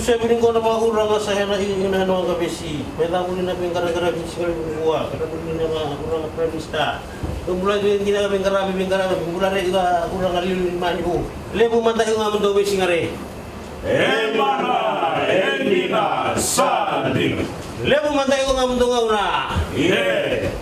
sabihin ko na mga urang sa hana inaano ang kabisi. May tamo din namin gara-gara bisikal buwa. Kada din nga urang premista. Mula din kami karami mula rin urang alilin manyo. Lebo man tayo nga do besi ngare. Mana endina sading. Lebo man tayo nga mundo nga una. Yeah.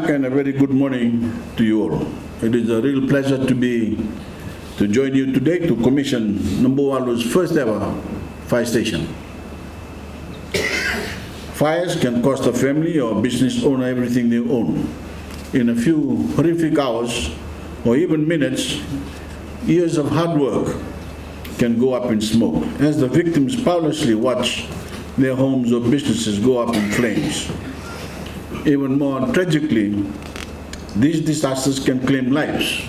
And a very good morning to you all. It is a real pleasure to join you today to commission Nabouwalu's first ever fire station. Fires can cost a family or business owner everything they own. In a few horrific hours or even minutes, years of hard work can go up in smoke as the victims powerlessly watch their homes or businesses go up in flames. Even more tragically, these disasters can claim lives.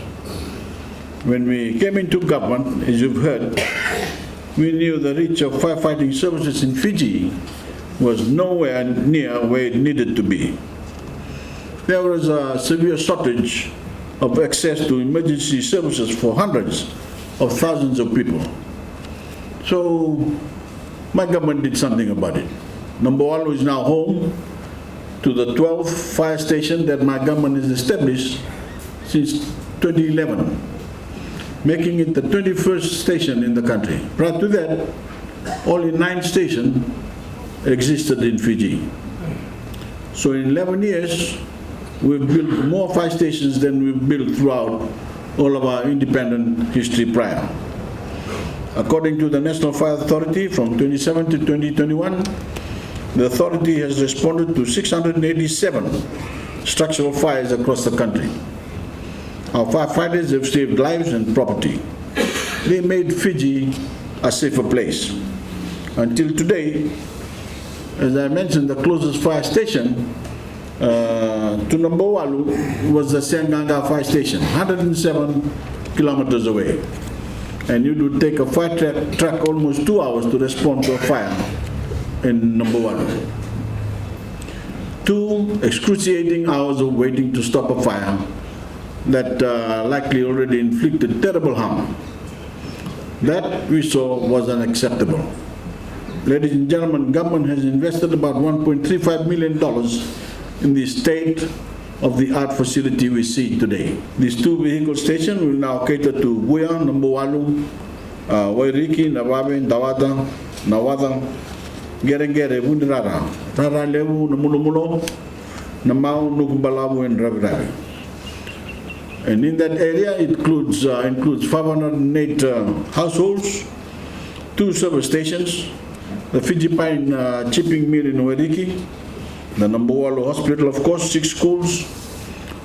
When we came into government, as you've heard, we knew the reach of firefighting services in Fiji was nowhere near where it needed to be. There was a severe shortage of access to emergency services for hundreds of thousands of people. So my government did something about it. Nabouwalu is now home to the 12th fire station that my government has established since 2011, making it the 21st station in the country. Prior to that, only 9 stations existed in Fiji. So in 11 years, we've built more fire stations than we've built throughout all of our independent history prior. According to the National Fire Authority, from 2017 to 2021, the authority has responded to 687 structural fires across the country. Our firefighters have saved lives and property. They made Fiji a safer place. Until today, as I mentioned, the closest fire station to Nabouwalu was the Senganga fire station, 107 kilometers away. And it would take a fire truck almost 2 hours to respond to a fire in Nabouwalu. 2 excruciating hours of waiting to stop a fire that likely already inflicted terrible harm. That we saw was unacceptable. Ladies and gentlemen, government has invested about $1.35 million in the state-of-the-art facility we see today. These 2 vehicle stations will now cater to Buya, Nabouwalu, Voreqe, Nawabe, Dawada, Nawada, Gere, Wundirara, Rara Lewu, Namululo, Namau, Nukumbalawu, and Ravi. And in that area, it includes 508 households, 2 service stations, the Fijian chipping mill in Voreqe, the Nabouwalu hospital, of course, 6 schools,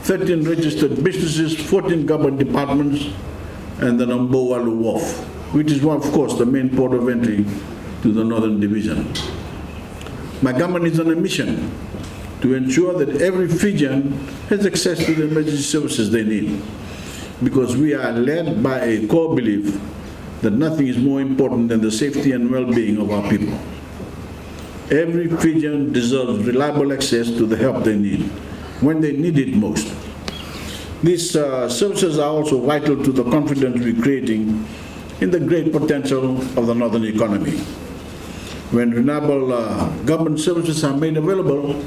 13 registered businesses, 14 government departments, and the Nabouwalu wharf, which is, of course, the main port of entry to the Northern Division. My government is on a mission to ensure that every Fijian has access to the emergency services they need, because we are led by a core belief that nothing is more important than the safety and well-being of our people. Every Fijian deserves reliable access to the help they need when they need it most. These services are also vital to the confidence we're creating in the great potential of the northern economy. When reliable government services are made available,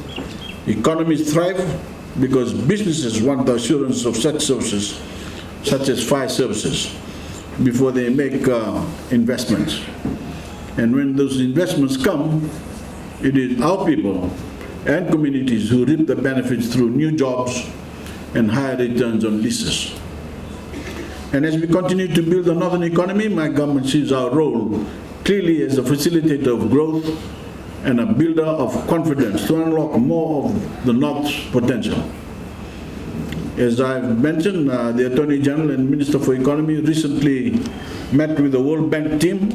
economies thrive because businesses want the assurance of such services, such as fire services, before they make investments. And when those investments come, it is our people and communities who reap the benefits through new jobs and higher returns on leases. And as we continue to build the northern economy, my government sees our role clearly as a facilitator of growth and a builder of confidence to unlock more of the North's potential. As I've mentioned, the Attorney General and Minister for Economy recently met with the World Bank team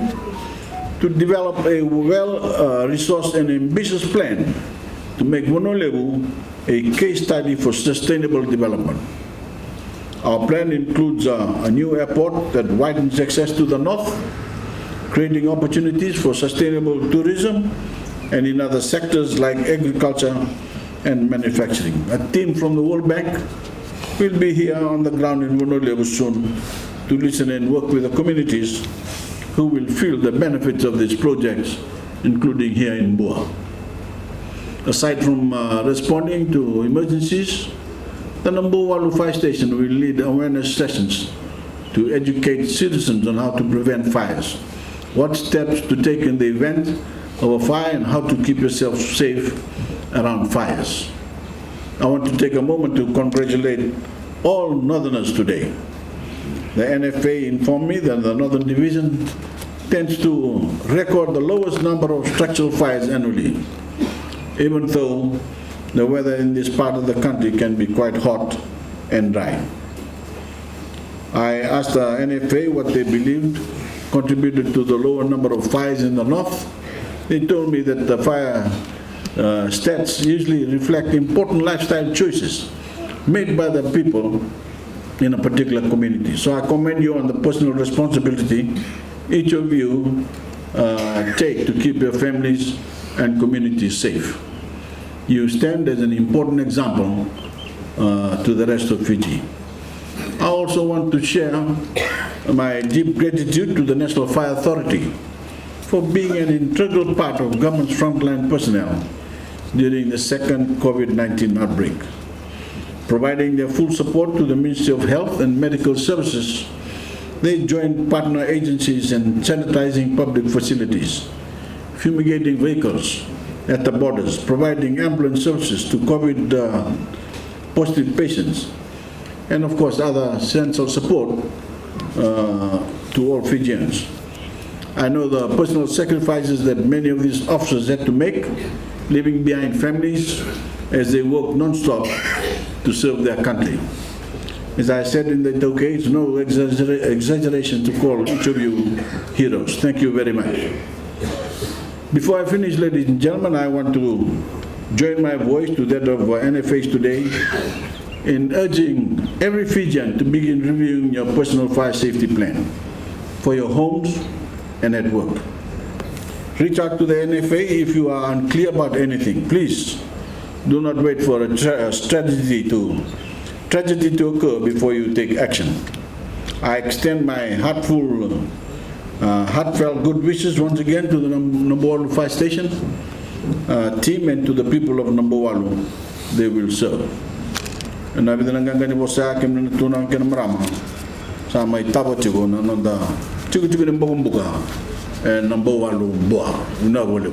to develop a well-resourced and ambitious plan to make Voreqe a case study for sustainable development. Our plan includes a new airport that widens access to the north, creating opportunities for sustainable tourism and in other sectors like agriculture and manufacturing. A team from the World Bank will be here on the ground in Voreqe soon to listen and work with the communities who will feel the benefits of these projects, including here in Boa. Aside from responding to emergencies, the Nabouwalu Fire Station will lead awareness sessions to educate citizens on how to prevent fires, what steps to take in the event of a fire, and how to keep yourself safe around fires. I want to take a moment to congratulate all Northerners today. The NFA informed me that the Northern Division tends to record the lowest number of structural fires annually, even though the weather in this part of the country can be quite hot and dry. I asked the NFA what they believed contributed to the lower number of fires in the north. They told me that the fire stats usually reflect important lifestyle choices made by the people in a particular community. So I commend you on the personal responsibility each of you take to keep your families and communities safe. You stand as an important example to the rest of Fiji. I also want to share my deep gratitude to the National Fire Authority for being an integral part of government's frontline personnel during the second COVID-19 outbreak. Providing their full support to the Ministry of Health and Medical Services, they joined partner agencies in sanitizing public facilities, fumigating vehicles at the borders, providing ambulance services to COVID-positive patients, and of course other essential support to all Fijians. I know the personal sacrifices that many of these officers had to make, leaving behind families as they work non-stop to serve their country. As I said in the talk, it's no exaggeration to call each of you heroes. Thank you very much. Before I finish, ladies and gentlemen, I want to join my voice to that of NFAs today in urging every Fijian to begin reviewing your personal fire safety plan for your homes and at work. Reach out to the NFA if you are unclear about anything. Please do not wait for a tragedy to occur before you take action. I extend my heartfelt good wishes once again to the Nabouwalu Fire Station team and to the people of Nabouwalu they will serve. And I've been ngangani bosa kem na tunang Bainimarama sa may tabo tigo na nanda tigo ng bagumbuka and Nabouwalu boa Nabouwalu.